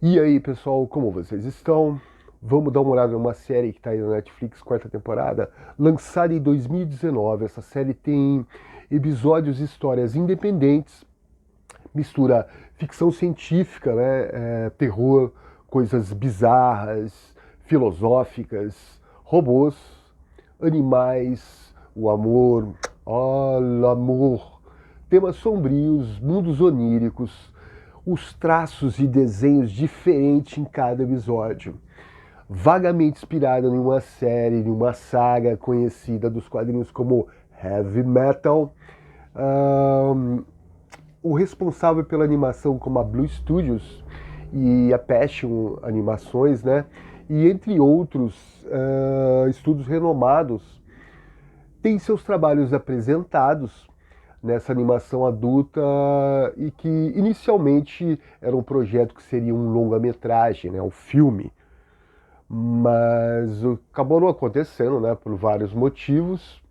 E aí, pessoal, como vocês estão? Vamos dar uma olhada numa série que está aí na Netflix, quarta temporada, lançada em 2019. Essa série tem episódios e histórias independentes, mistura ficção científica, né, terror, coisas bizarras, filosóficas, robôs, animais, o amor, oh, l'amour, temas sombrios, mundos oníricos, os traços e desenhos diferentes em cada episódio. Vagamente inspirada em uma série, em uma saga conhecida dos quadrinhos como Heavy Metal. Um, o responsável pela animação como a Blue Studios e a Passion Animações, né? E entre outros estúdios renomados, tem seus trabalhos apresentados nessa animação adulta e que inicialmente era um projeto que seria um longa-metragem, né, um filme, mas acabou não acontecendo, né, por vários motivos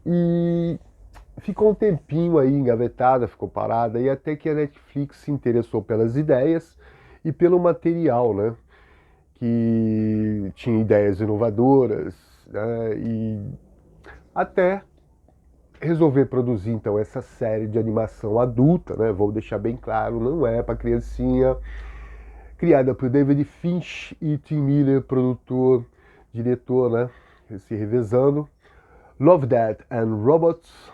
e ficou um tempinho aí engavetada, ficou parada e até que a Netflix se interessou pelas ideias e pelo material, né, que tinha ideias inovadoras, né, e até resolver produzir então essa série de animação adulta, né? Vou deixar bem claro, não é para criancinha, criada por David Finch e Tim Miller, produtor, diretor, né? Se revezando. Love, Death and Robots,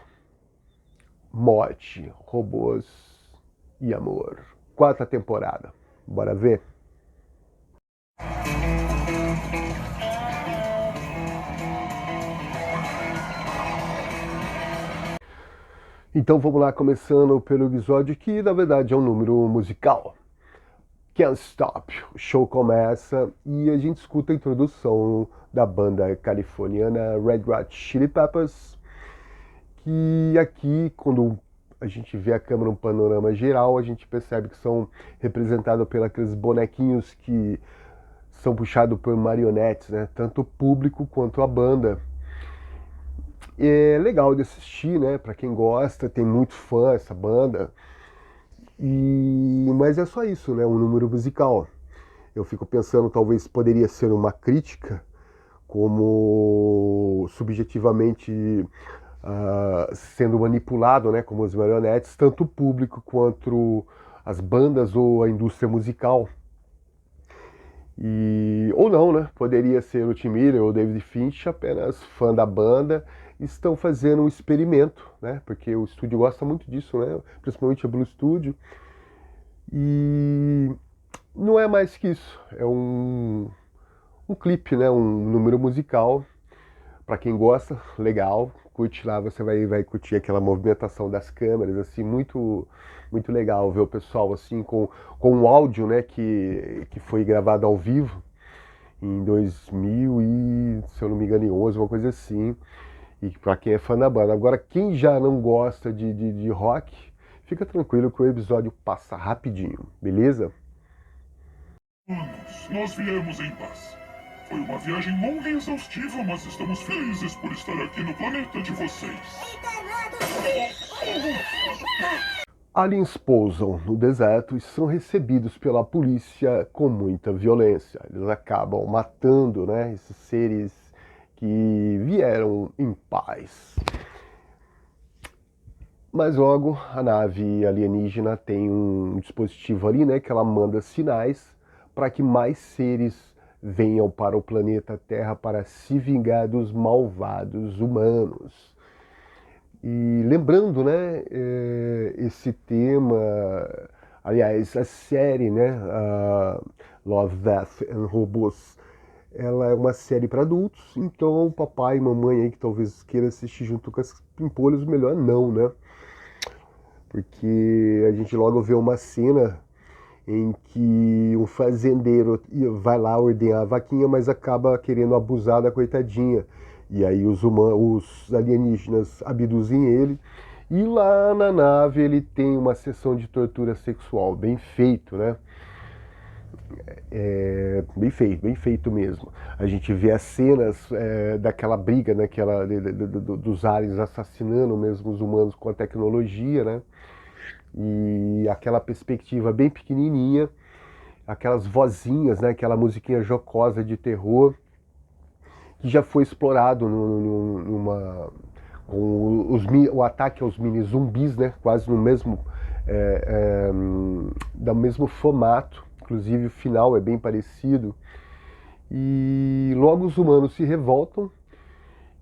Morte, Robôs e Amor. Quarta temporada. Bora ver? Então vamos lá, começando pelo episódio que na verdade é um número musical. Can't Stop. O show começa e a gente escuta a introdução da banda californiana Red Hot Chili Peppers, que aqui, quando a gente vê a câmera no panorama geral, a gente percebe que são representados pelos aqueles bonequinhos que são puxados por marionetes, né? Tanto o público quanto a banda. É legal de assistir, né? Para quem gosta, tem muito fã essa banda. Mas é só isso, né? Um número musical. Eu fico pensando, talvez poderia ser uma crítica, como subjetivamente sendo manipulado, né? Como os marionetes, tanto o público quanto as bandas ou a indústria musical. Ou não, né? Poderia ser o Tim Miller ou o David Finch, apenas fã da banda, estão fazendo um experimento, né? Porque o estúdio gosta muito disso, né? Principalmente a Blue Studio. E não é mais que isso, é um clipe, né? Um número musical. Para quem gosta, legal, curte lá, você vai curtir aquela movimentação das câmeras, assim, muito legal ver o pessoal assim com o áudio, né, que foi gravado ao vivo em 2000 e, se eu não me engano, em 11, uma coisa assim, e para quem é fã da banda. Agora, quem já não gosta de rock, fica tranquilo que o episódio passa rapidinho, beleza? Nós viemos em paz. Foi uma viagem longa e exaustiva, mas estamos felizes por estar aqui no planeta de vocês. Aliens pousam no deserto e são recebidos pela polícia com muita violência. Eles acabam matando, né, esses seres que vieram em paz. Mas logo a nave alienígena tem um dispositivo ali, né, que ela manda sinais para que mais seres venham para o planeta Terra para se vingar dos malvados humanos. E lembrando, né, esse tema, aliás, a série, né, Love, Death and Robots, ela é uma série para adultos, então papai e mamãe aí que talvez queira assistir junto com as pimpolhas, melhor não, né? Porque a gente logo vê uma cena em que um fazendeiro vai lá ordenhar a vaquinha, mas acaba querendo abusar da coitadinha. E aí os alienígenas abduzem ele. E lá na nave ele tem uma sessão de tortura sexual, bem feito, né? Bem feito mesmo. A gente vê as cenas daquela briga, né, dos aliens assassinando mesmo os humanos com a tecnologia, né? E aquela perspectiva bem pequenininha aquelas vozinhas, né, aquela musiquinha jocosa de terror, que já foi explorado com o ataque aos mini zumbis, né, quase no mesmo, do mesmo formato, inclusive o final é bem parecido. E logo os humanos se revoltam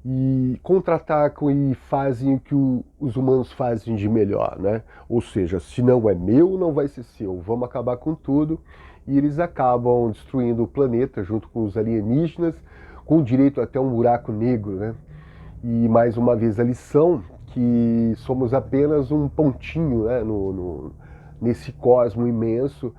e contra-atacam e fazem o que os humanos fazem de melhor, né? Ou seja, se não é meu, não vai ser seu, vamos acabar com tudo. E eles acabam destruindo o planeta junto com os alienígenas, com direito até um buraco negro, né? E mais uma vez a lição que somos apenas um pontinho, né, nesse cosmo imenso,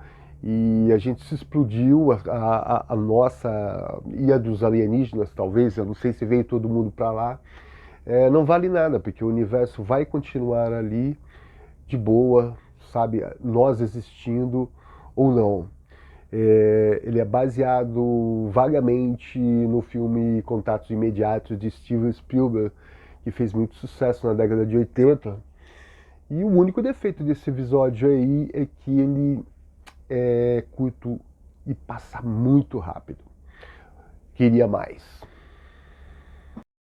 e a gente se explodiu, a nossa e a dos alienígenas, talvez, eu não sei se veio todo mundo para lá, não vale nada, porque o universo vai continuar ali de boa, sabe, nós existindo ou não. Ele é baseado vagamente no filme Contatos Imediatos de Steven Spielberg, que fez muito sucesso na década de 80. E o único defeito desse episódio aí é que ele é curto e passa muito rápido. Queria mais.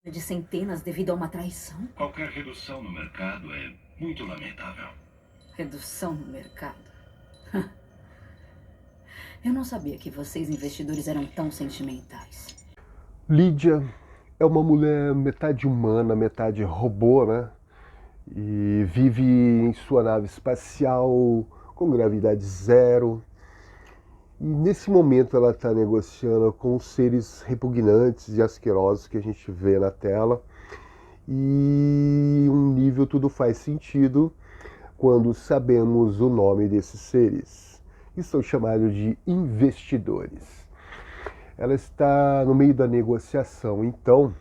De centenas devido a uma traição? Qualquer redução no mercado é muito lamentável. Redução no mercado? Eu não sabia que vocês investidores eram tão sentimentais. Lydia é uma mulher metade humana, metade robô, né? E vive em sua nave espacial com gravidade zero. E nesse momento ela está negociando com os seres repugnantes e asquerosos que a gente vê na tela. E um nível tudo faz sentido quando sabemos o nome desses seres, que são chamados de investidores. Ela está no meio da negociação, então,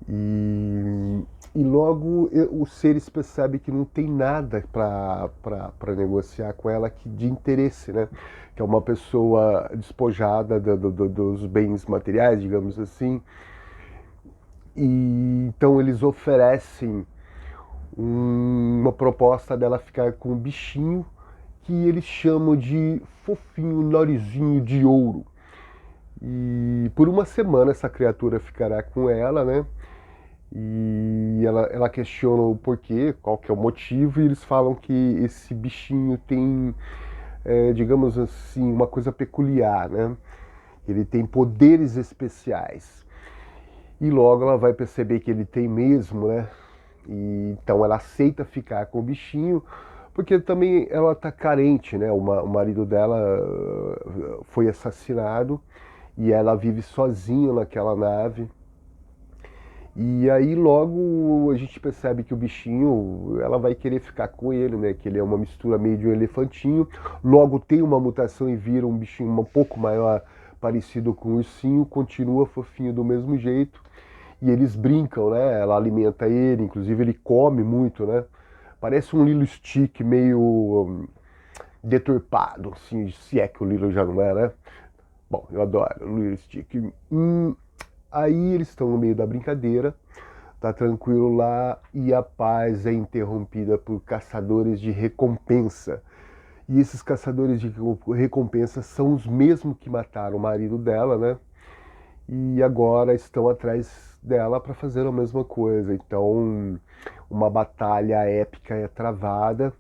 e logo os seres percebem que não tem nada para negociar com ela de interesse, né? Que é uma pessoa despojada dos bens materiais, digamos assim. E então eles oferecem uma proposta dela ficar com um bichinho que eles chamam de fofinho narizinho de ouro. E por uma semana essa criatura ficará com ela, né? E ela questiona o porquê, qual que é o motivo, e eles falam que esse bichinho tem, digamos assim, uma coisa peculiar, né? Ele tem poderes especiais. E logo ela vai perceber que ele tem mesmo, né? E então ela aceita ficar com o bichinho, porque também ela está carente, né? O marido dela foi assassinado e ela vive sozinha naquela nave. E aí logo a gente percebe que o bichinho, ela vai querer ficar com ele, né? Que ele é uma mistura meio de um elefantinho. Logo tem uma mutação e vira um bichinho um pouco maior, parecido com um ursinho, continua fofinho do mesmo jeito. E eles brincam, né? Ela alimenta ele, inclusive ele come muito, né? Parece um Lilo Stick meio deturpado, assim, se é que o Lilo já não é, né? Bom, eu adoro o Lilo Stick. Aí eles estão no meio da brincadeira, tá tranquilo lá, e a paz é interrompida por caçadores de recompensa. E esses caçadores de recompensa são os mesmos que mataram o marido dela, né? E agora estão atrás dela para fazer a mesma coisa. Então, uma batalha épica é travada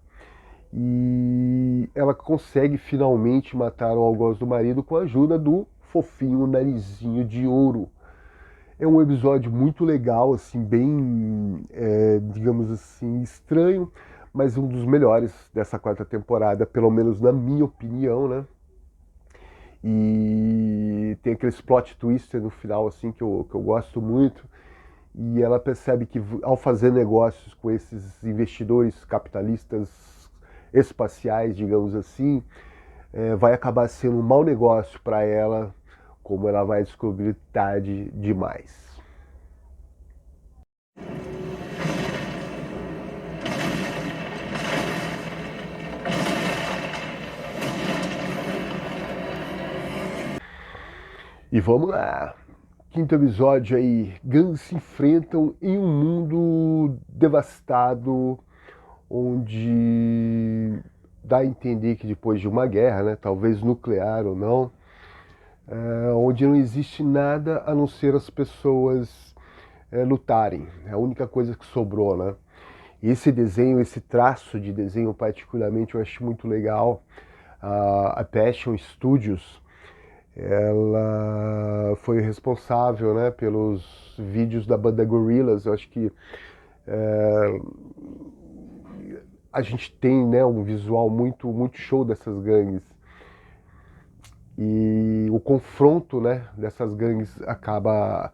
e ela consegue finalmente matar o algoz do marido com a ajuda do fofinho narizinho de ouro. É um episódio muito legal, assim, bem, digamos assim, estranho, mas um dos melhores dessa quarta temporada, pelo menos na minha opinião, né? E tem aqueles plot twister no final, assim, que eu gosto muito. E ela percebe que ao fazer negócios com esses investidores capitalistas espaciais, digamos assim, vai acabar sendo um mau negócio para ela, como ela vai descobrir tarde demais. E vamos lá. Quinto episódio aí. Gangues se enfrentam em um mundo devastado, onde dá a entender que depois de uma guerra, né, talvez nuclear ou não, onde não existe nada a não ser as pessoas lutarem. É a única coisa que sobrou, né? E esse desenho, esse traço de desenho particularmente eu acho muito legal. A Passion Studios, ela foi responsável, né, pelos vídeos da banda Gorillaz. Eu acho que a gente tem, né, um visual muito, muito show dessas gangues. E o confronto, né, dessas gangues acaba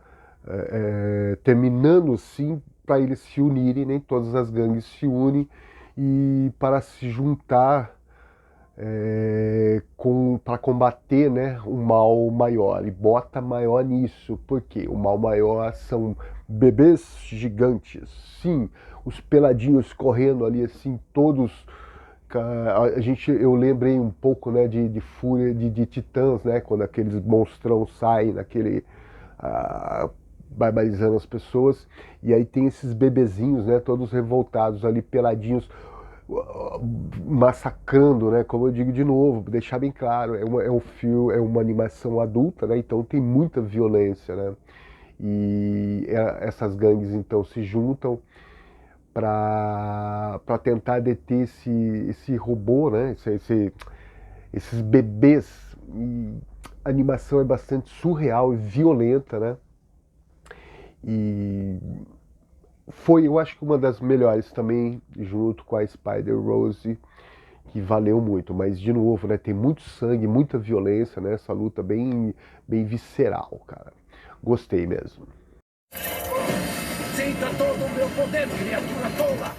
terminando sim para eles se unirem, nem todas as gangues se unem e para se juntar para combater, né, um mal maior. E bota maior nisso, porque o mal maior são bebês gigantes, sim, os peladinhos correndo ali assim, todos. Eu lembrei um pouco, né, de Fúria de Titãs, né, quando aqueles monstrão saem naquele barbarizando as pessoas, e aí tem esses bebezinhos, né, todos revoltados ali, peladinhos, massacrando, né, como eu digo de novo, deixar bem claro, é um filme, é uma animação adulta, né, então tem muita violência, né, e essas gangues então se juntam para tentar deter esse robô, né? Esses bebês. E a animação é bastante surreal e violenta, né? E foi, eu acho que uma das melhores também, junto com a Spider-Rose, que valeu muito. Mas, de novo, né? Tem muito sangue, muita violência, né? Essa luta bem, bem visceral, cara. Gostei mesmo. Sinta todo o meu poder, criatura tola!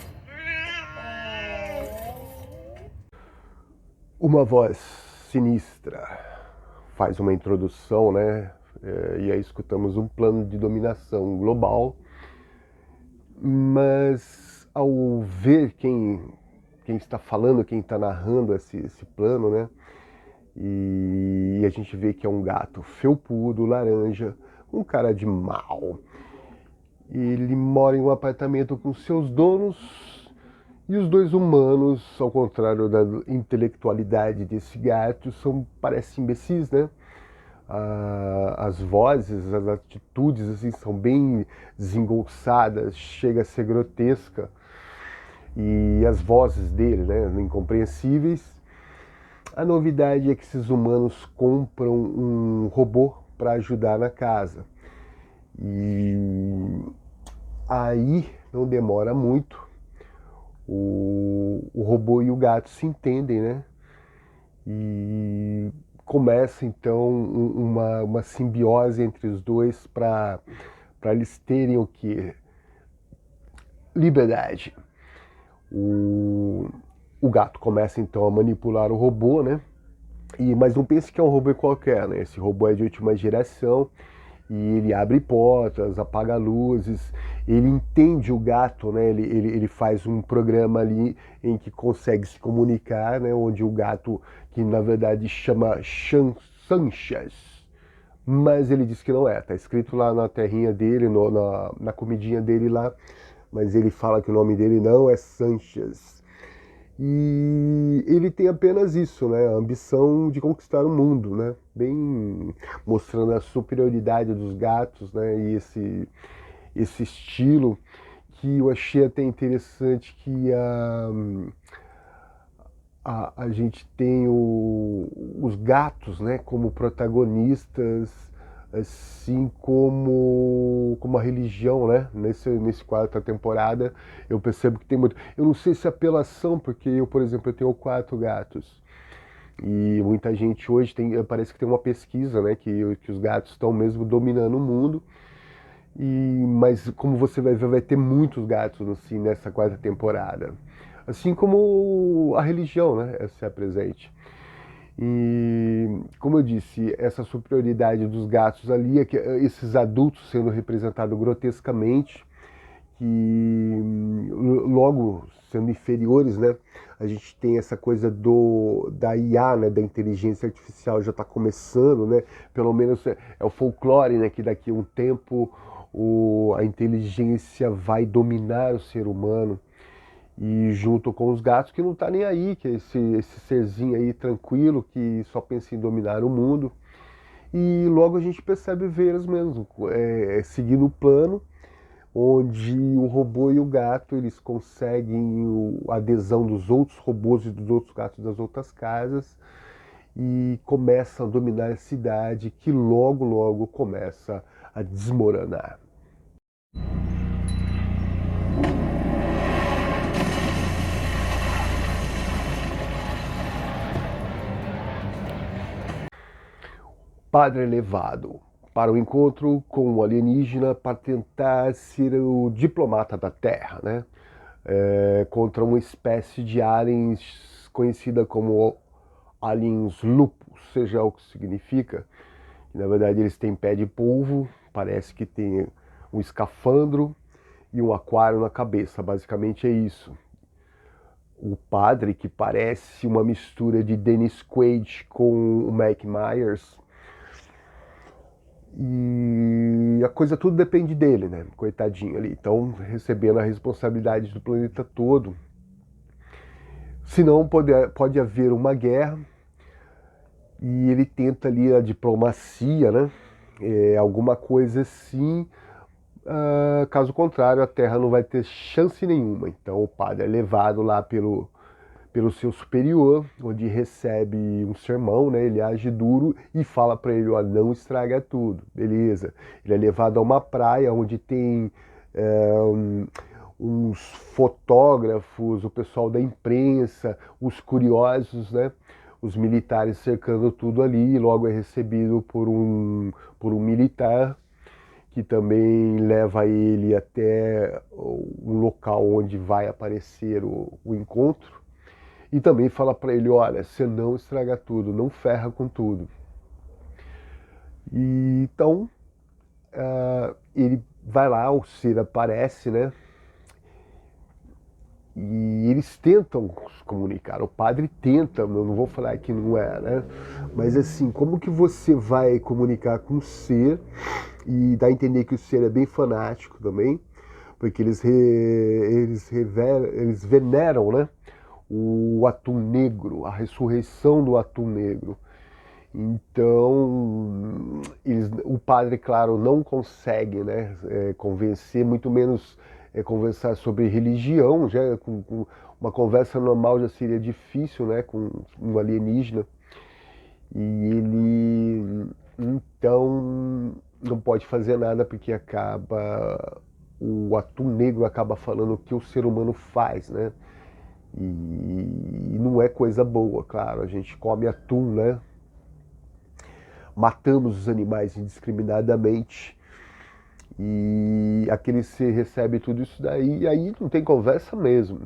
Uma voz sinistra faz uma introdução, né? E aí escutamos um plano de dominação global, mas ao ver quem está falando, quem está narrando esse plano, né? E a gente vê que é um gato felpudo, laranja, um cara de mal. Ele mora em um apartamento com seus donos. E os dois humanos, ao contrário da intelectualidade desse gato, parecem imbecis, né? As vozes, as atitudes, assim, são bem desengonçadas, chega a ser grotesca. E as vozes dele, né, incompreensíveis. A novidade é que esses humanos compram um robô para ajudar na casa. E aí não demora muito. O robô e o gato se entendem, né? E começa então uma simbiose entre os dois para eles terem o que? Liberdade. O gato começa então a manipular o robô, né? Mas não pense que é um robô qualquer, né? Esse robô é de última geração. E ele abre portas, apaga luzes, ele entende o gato, né? Ele faz um programa ali em que consegue se comunicar, né? Onde o gato, que na verdade chama Sanchez, mas ele diz que não é, tá escrito lá na terrinha dele, na comidinha dele lá, mas ele fala que o nome dele não é Sanchez. E ele tem apenas isso, né? A ambição de conquistar o mundo, né? Bem mostrando a superioridade dos gatos, né? E esse estilo que eu achei até interessante, que a gente tem os gatos, né? Como protagonistas, assim como a religião, né? Nesse quarta temporada, eu percebo que tem muito. Eu não sei se é apelação, porque eu, por exemplo, eu tenho 4 gatos. E muita gente hoje parece que tem uma pesquisa, né? Que os gatos estão mesmo dominando o mundo. Mas como você vai ver, vai ter muitos gatos assim, nessa quarta temporada. Assim como a religião, né? Se apresente. E, como eu disse, essa superioridade dos gatos ali, esses adultos sendo representados grotescamente, que logo sendo inferiores, né? A gente tem essa coisa da IA, né? Da inteligência artificial já está começando, né? Pelo menos é o folclore, né? Que daqui a um tempo a inteligência vai dominar o ser humano. E junto com os gatos que não tá nem aí, que é esse serzinho aí tranquilo, que só pensa em dominar o mundo. E logo a gente percebe ver eles mesmo, seguindo o plano, onde o robô e o gato eles conseguem a adesão dos outros robôs e dos outros gatos das outras casas e começam a dominar a cidade, que logo logo começa a desmoronar. Padre é levado para o encontro com o alienígena para tentar ser o diplomata da Terra, né? Contra uma espécie de aliens conhecida como aliens lupus, seja o que significa. Na verdade, eles têm pé de polvo, parece que tem um escafandro e um aquário na cabeça. Basicamente é isso. O padre, que parece uma mistura de Dennis Quaid com o Mike Myers. E a coisa tudo depende dele, né? Coitadinho ali. Então, recebendo a responsabilidade do planeta todo. Senão pode haver uma guerra. E ele tenta ali a diplomacia, né? Alguma coisa assim. Caso contrário, a Terra não vai ter chance nenhuma. Então o padre é levado lá pelo seu superior, onde recebe um sermão, né? Ele age duro e fala para ele, ó, não estraga tudo, beleza. Ele é levado a uma praia onde tem uns fotógrafos, o pessoal da imprensa, os curiosos, né? Os militares cercando tudo ali, e logo é recebido por um militar que também leva ele até um local onde vai aparecer o encontro. E também fala para ele, olha, você não estraga tudo, não ferra com tudo. E, então, ele vai lá, o ser aparece, né? E eles tentam se comunicar, o padre tenta, eu não vou falar que não é, né? Mas assim, como que você vai comunicar com o ser e dá a entender que o ser é bem fanático também, porque eles veneram, né? O atum negro, a ressurreição do atum negro. Então, o padre, claro, não consegue, né, convencer, muito menos conversar sobre religião. Já com uma conversa normal já seria difícil, né, com um alienígena. E ele, então, não pode fazer nada porque o atum negro acaba falando o que o ser humano faz, né? E não é coisa boa, claro. A gente come atum, né? Matamos os animais indiscriminadamente. E aquele ser recebe tudo isso daí, e aí não tem conversa mesmo.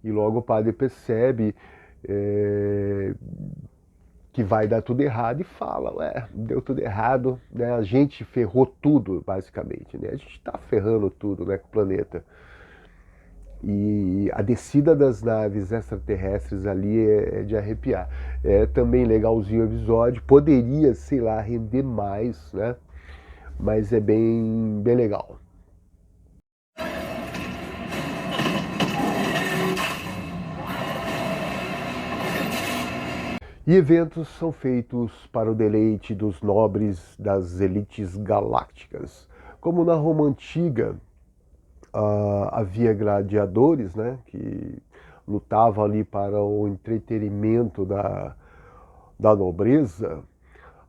E logo o padre percebe que vai dar tudo errado e fala, deu tudo errado, né? A gente ferrou tudo, basicamente, né? A gente está ferrando tudo, né, com o planeta. E a descida das naves extraterrestres ali é de arrepiar. É também legalzinho o episódio, poderia, sei lá, render mais, né? Mas é bem legal. E eventos são feitos para o deleite dos nobres das elites galácticas. Como na Roma Antiga, havia gladiadores, né, que lutavam ali para o entretenimento da nobreza.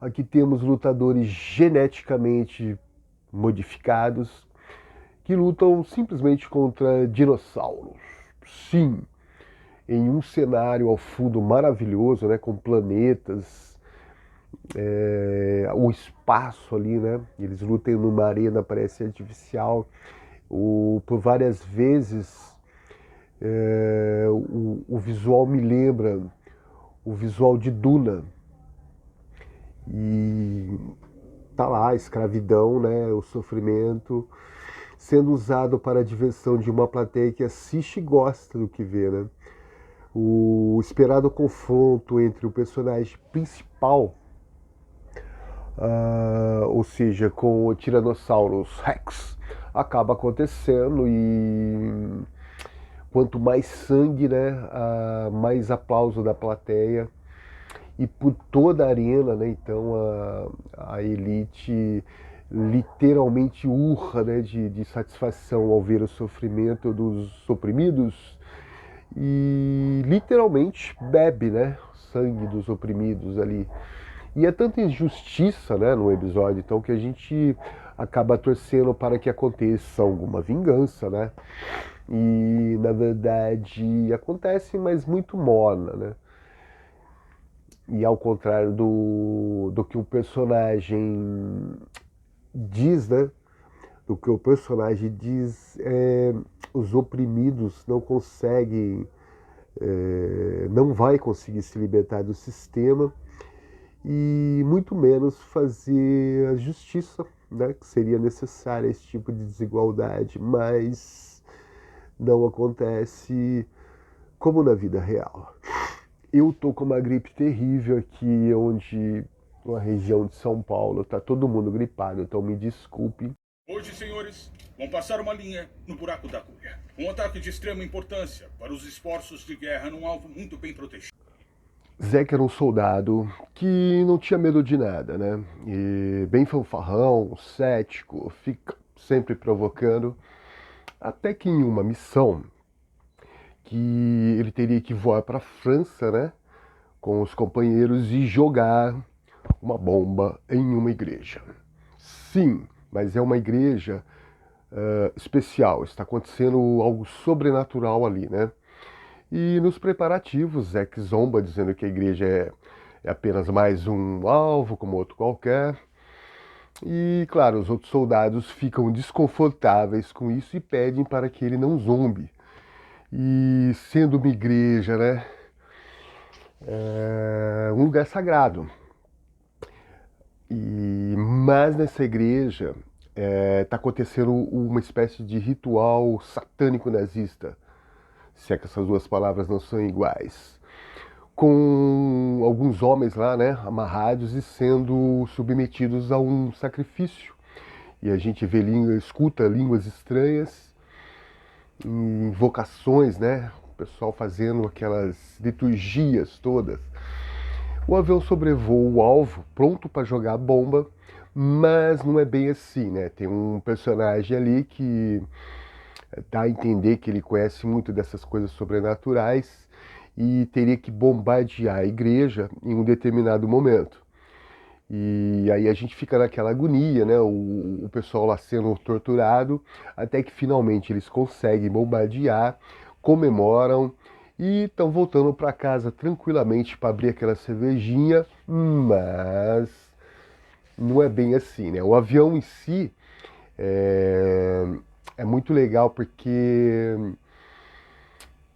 Aqui temos lutadores geneticamente modificados que lutam simplesmente contra dinossauros. Sim, em um cenário ao fundo maravilhoso, né, com planetas, o espaço ali, né? Eles lutam numa arena, parece artificial. Por várias vezes o visual me lembra o visual de Duna. E tá lá a escravidão, né, o sofrimento, sendo usado para a diversão de uma plateia que assiste e gosta do que vê, né? O esperado confronto entre o personagem principal, ou seja, com o Tyrannosaurus Rex, acaba acontecendo e Quanto mais sangue, né, mais aplauso da plateia. E por toda a arena, né, então a elite literalmente urra, né, de satisfação ao ver o sofrimento dos oprimidos e literalmente bebe, né, o sangue dos oprimidos ali. E é tanta injustiça, né, no episódio, então, que a gente acaba torcendo para que aconteça alguma vingança, né? E, na verdade, acontece, mas muito morna, né? E ao contrário do que o personagem diz, né? Do que o personagem diz, os oprimidos não conseguem, não vai conseguir se libertar do sistema e muito menos fazer a justiça, né, que seria necessária esse tipo de desigualdade, mas não acontece como na vida real. Eu tô com uma gripe terrível aqui, onde na região de São Paulo tá todo mundo gripado, então me desculpe. Hoje, senhores, vão passar uma linha no buraco da agulha. Um ataque de extrema importância para os esforços de guerra num alvo muito bem protegido. Zack era um soldado que não tinha medo de nada, né? E bem fanfarrão, cético, fica sempre provocando. Até que em uma missão que ele teria que voar para a França, né? Com os companheiros e jogar uma bomba em uma igreja. Sim, mas é uma igreja especial. Está acontecendo algo sobrenatural ali, né? E nos preparativos, Zack zomba dizendo que a igreja é apenas mais um alvo, como outro qualquer. E, claro, os outros soldados ficam desconfortáveis com isso e pedem para que ele não zombe. E sendo uma igreja, né, um lugar sagrado. Mas nessa igreja está acontecendo uma espécie de ritual satânico nazista, se é que essas duas palavras não são iguais, com alguns homens lá, né, amarrados e sendo submetidos a um sacrifício. E a gente vê escuta línguas estranhas, invocações, né, o pessoal fazendo aquelas liturgias todas. O avião sobrevoa o alvo, pronto para jogar a bomba, mas não é bem assim, né? Tem um personagem ali que dá a entender que ele conhece muito dessas coisas sobrenaturais e teria que bombardear a igreja em um determinado momento. E aí a gente fica naquela agonia, né? O pessoal lá sendo torturado, até que finalmente eles conseguem bombardear, comemoram e estão voltando para casa tranquilamente para abrir aquela cervejinha, mas não é bem assim, né? O avião em si é muito legal porque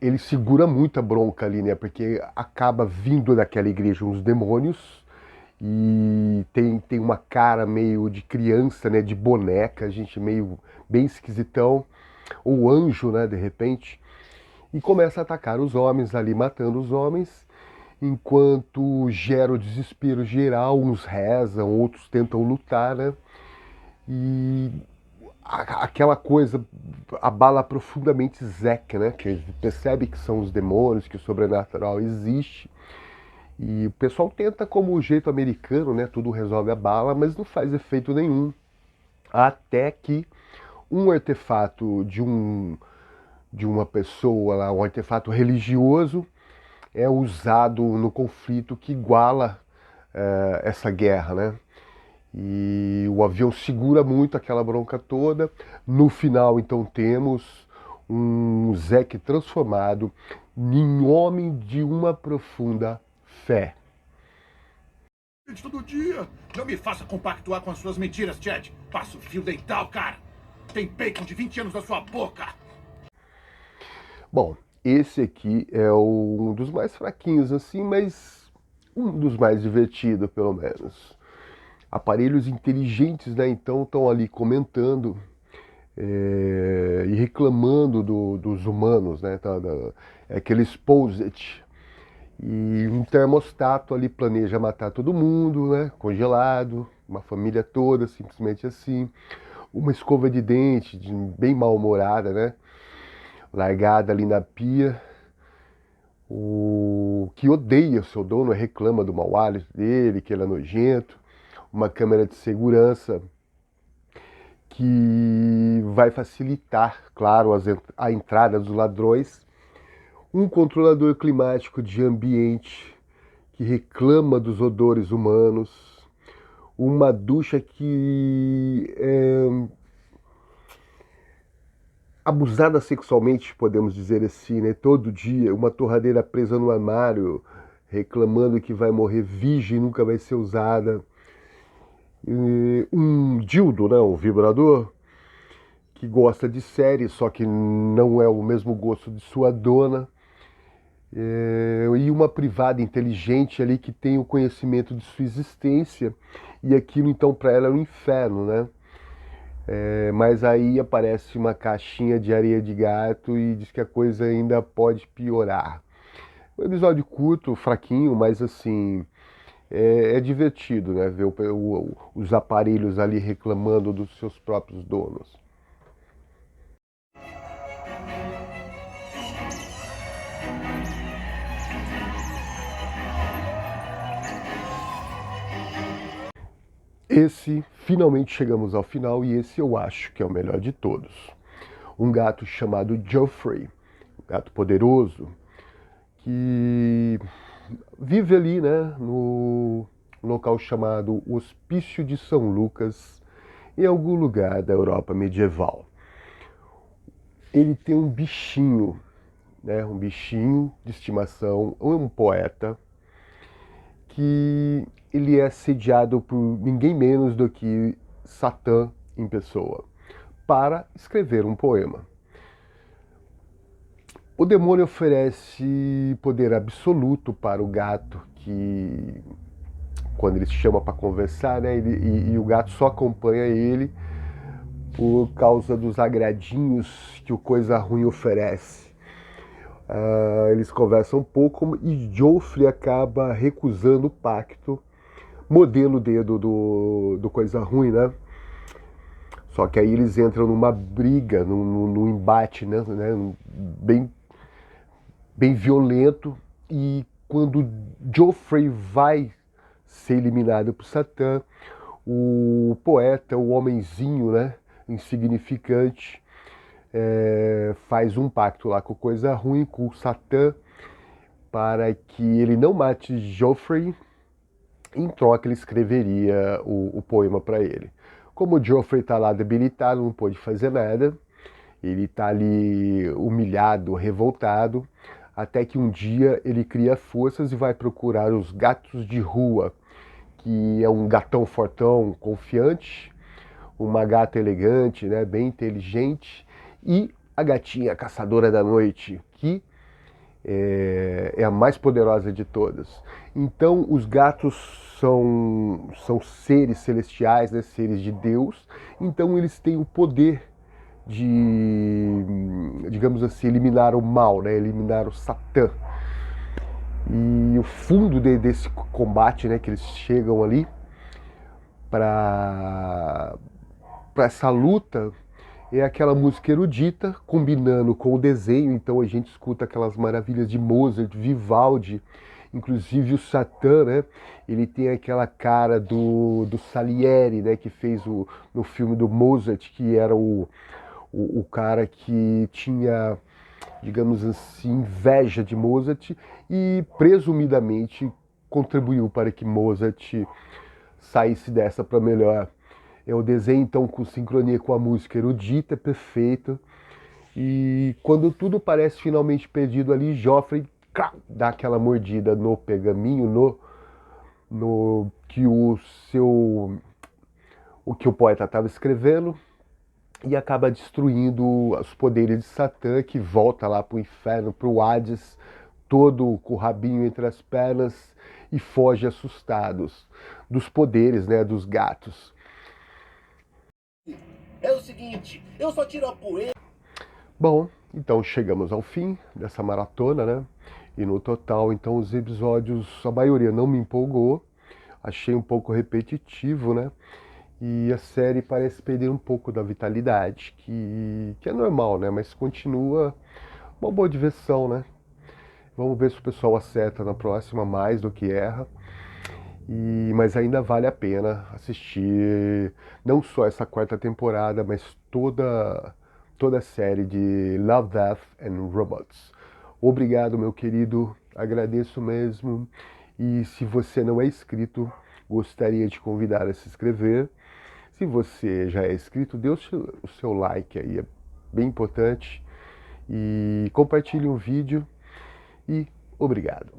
ele segura muita bronca ali, né? Porque acaba vindo daquela igreja uns demônios e tem uma cara meio de criança, né? De boneca, gente meio bem esquisitão, ou anjo, né? De repente. E começa a atacar os homens ali, matando os homens, enquanto gera o desespero geral, uns rezam, outros tentam lutar, né? E aquela coisa abala profundamente Zack, né? Que ele percebe que são os demônios, que o sobrenatural existe. E o pessoal tenta como o jeito americano, né? Tudo resolve a bala, mas não faz efeito nenhum. Até que um artefato de uma pessoa lá, um artefato religioso, é usado no conflito que iguala essa guerra, né? E o avião segura muito aquela bronca toda. No final, então, temos um Zack transformado em homem de uma profunda fé. Todo dia. Não me faça compactuar com as suas mentiras, Chad. Passa o fio dental, cara. Tem bacon de 20 anos na sua boca. Bom, esse aqui é um dos mais fraquinhos assim, mas um dos mais divertidos, pelo menos. Aparelhos inteligentes, né, então, estão ali comentando e reclamando dos humanos, né, aqueles post-it. E um termostato ali planeja matar todo mundo, né, congelado, uma família toda, simplesmente assim. Uma escova de dente bem mal-humorada, né. largada ali na pia. O que odeia o seu dono, reclama do mau hálito dele, que ele é nojento. Uma câmera de segurança que vai facilitar, claro, a entrada dos ladrões. Um controlador climático de ambiente que reclama dos odores humanos. Uma ducha que é abusada sexualmente, podemos dizer assim, né? Todo dia, uma torradeira presa no armário, reclamando que vai morrer virgem, nunca vai ser usada. E um dildo, né? Um vibrador, que gosta de série, só que não é o mesmo gosto de sua dona. E uma privada inteligente ali que tem o conhecimento de sua existência, e aquilo então para ela é um inferno, né? Mas aí aparece uma caixinha de areia de gato e diz que a coisa ainda pode piorar. Um episódio curto, fraquinho, mas assim, é divertido, né? Ver os aparelhos ali reclamando dos seus próprios donos. Esse, finalmente chegamos ao final, e esse eu acho que é o melhor de todos. Um gato chamado Geoffrey, um gato poderoso, que vive ali, né, no local chamado Hospício de São Lucas, em algum lugar da Europa medieval. Ele tem um bichinho, né, um bichinho de estimação, um poeta, que ele é assediado por ninguém menos do que Satã em pessoa, para escrever um poema. O demônio oferece poder absoluto para o gato, que quando ele se chama para conversar, né, e o gato só acompanha ele por causa dos agradinhos que o Coisa Ruim oferece. Eles conversam um pouco e Geoffrey acaba recusando o pacto, modelo o dedo do Coisa Ruim, né? Só que aí eles entram numa briga, num embate, né? Bem violento, e quando Geoffrey vai ser eliminado por Satã, o poeta, o homenzinho, né, insignificante, faz um pacto lá com Coisa Ruim, com o Satã, para que ele não mate Geoffrey. Em troca, ele escreveria o poema para ele. Como o Geoffrey está lá debilitado, não pôde fazer nada, ele está ali humilhado, revoltado, até que um dia ele cria forças e vai procurar os gatos de rua, que é um gatão fortão, confiante, uma gata elegante, né, bem inteligente, e a gatinha caçadora da noite, que é a mais poderosa de todas. Então, os gatos são seres celestiais, né, seres de Deus, então eles têm o poder de, digamos assim, eliminar o mal, né, eliminar o Satã. E o fundo desse combate, né, que eles chegam ali para essa luta, é aquela música erudita, combinando com o desenho. Então a gente escuta aquelas maravilhas de Mozart, Vivaldi, inclusive o Satã, né? Ele tem aquela cara do Salieri, né? Que fez no filme do Mozart, que era o cara que tinha, digamos assim, inveja de Mozart e presumidamente contribuiu para que Mozart saísse dessa para melhor. O desenho, então, com sincronia com a música erudita, perfeito. E quando tudo parece finalmente perdido ali, Geoffrey dá aquela mordida no pergaminho, no que o que o poeta estava escrevendo, e acaba destruindo os poderes de Satã, que volta lá para o inferno, para o Hades, todo com o rabinho entre as pernas, e foge assustados dos poderes, né, dos gatos. É o seguinte, eu só tiro a poeira. Bom, então chegamos ao fim dessa maratona, né? E no total, então, os episódios, a maioria não me empolgou, achei um pouco repetitivo, né? E a série parece perder um pouco da vitalidade, que é normal, né? Mas continua uma boa diversão, né? Vamos ver se o pessoal acerta na próxima mais do que erra. Mas ainda vale a pena assistir não só essa quarta temporada, mas toda a série de Love, Death and Robots. Obrigado, meu querido, agradeço mesmo. E se você não é inscrito, gostaria de convidar a se inscrever. Se você já é inscrito, dê o seu like aí, é bem importante. E compartilhe o vídeo e obrigado.